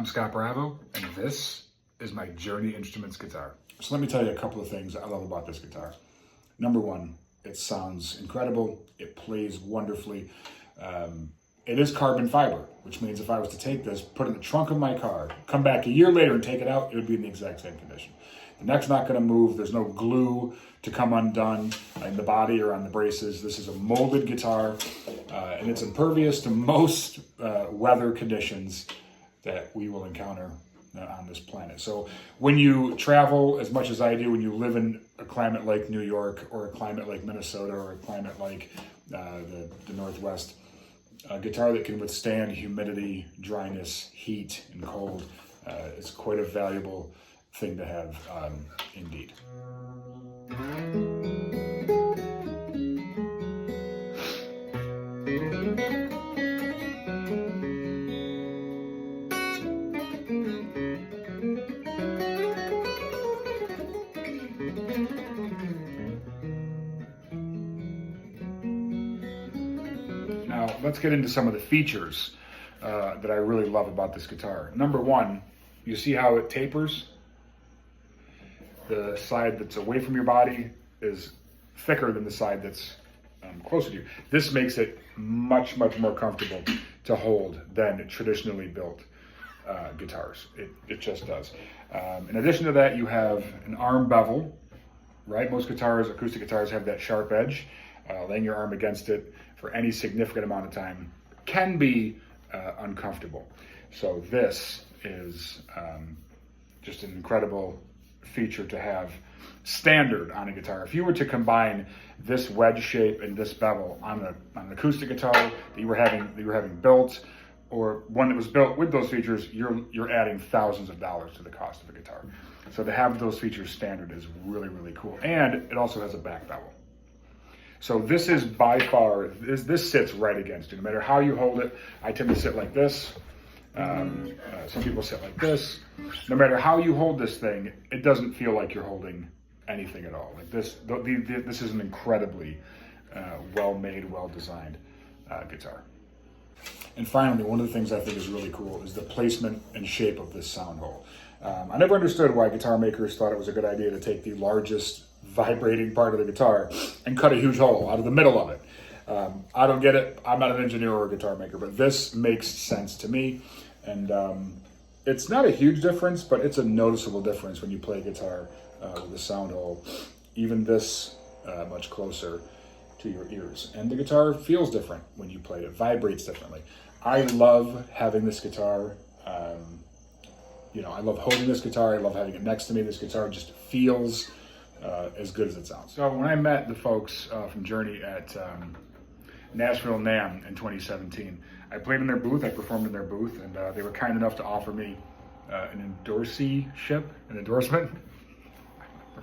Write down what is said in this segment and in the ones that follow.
I'm Scott Bravo, and this is my Journey Instruments guitar. So let me tell you a couple of things I love about this guitar. Number one, it sounds incredible. It plays wonderfully. It is carbon fiber, which means if I was to take this, put it in the trunk of my car, come back a year later and take it out, it would be in the exact same condition. The neck's not going to move. There's no glue to come undone in the body or on the braces. This is a molded guitar, and it's impervious to most weather conditions that we will encounter on this planet. So when you travel as much as I do, when you live in a climate like New York or a climate like Minnesota or a climate like the Northwest, a guitar that can withstand humidity, dryness, heat, and cold is quite a valuable thing to have indeed. Now, let's get into some of the features that I really love about this guitar. Number one, you see how it tapers? The side that's away from your body is thicker than the side that's closer to you. This makes it much, much more comfortable to hold than traditionally built guitars. It just does. In addition to that, you have an arm bevel, right? Most guitars, acoustic guitars, have that sharp edge. Laying your arm against it for any significant amount of time can be uncomfortable. So this is just an incredible feature to have standard on a guitar. If you were to combine this wedge shape and this bevel on an acoustic guitar that you were having built, or one that was built with those features, you're adding thousands of dollars to the cost of a guitar. So to have those features standard is really, really cool. And it also has a back bevel. So this is by far, this sits right against you. No matter how you hold it, I tend to sit like this. Some people sit like this. No matter how you hold this thing, it doesn't feel like you're holding anything at all. Like this is an incredibly well-made, well-designed guitar. And finally, one of the things I think is really cool is the placement and shape of this sound hole. I never understood why guitar makers thought it was a good idea to take the largest vibrating part of the guitar and cut a huge hole out of the middle of it. I don't get it. I'm not an engineer or a guitar maker, but this makes sense to me. And it's not a huge difference, but it's a noticeable difference when you play guitar with a sound hole, even this much closer to your ears. And the guitar feels different when you play it. It vibrates differently. I love having this guitar. I love holding this guitar. I love having it next to me. This guitar just feels as good as it sounds. So when I met the folks from Journey at Nashville NAMM in 2017, I played in their booth, I performed in their booth, and they were kind enough to offer me an endorsement, the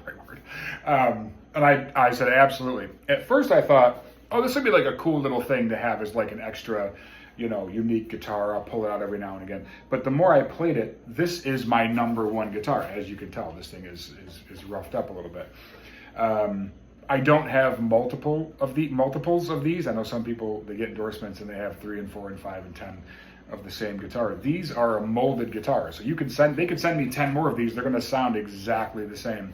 right word. And I said, absolutely. At first I thought, oh, this would be like a cool little thing to have as like an extra, unique guitar. I'll pull it out every now and again. But the more I played it, this is my number one guitar. As you can tell, this thing is roughed up a little bit. I don't have multiples of these. I know some people, they get endorsements and they have 3 and 4 and 5 and 10 of the same guitar. These are a molded guitar. So they could send me 10 more of these. They're going to sound exactly the same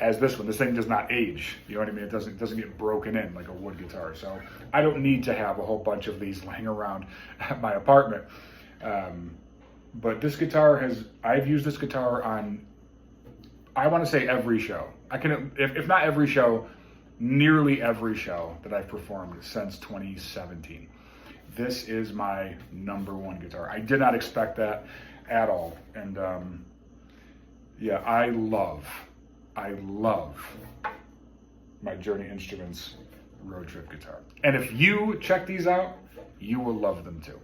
as this one. This thing does not age. You know what I mean? It doesn't get broken in like a wood guitar. So I don't need to have a whole bunch of these laying around at my apartment. But this guitar I've used this guitar on, I want to say every show. If not every show, nearly every show that I've performed since 2017. This is my number one guitar. I did not expect that at all. And yeah, I love my Journey Instruments road trip guitar. And if you check these out, you will love them too.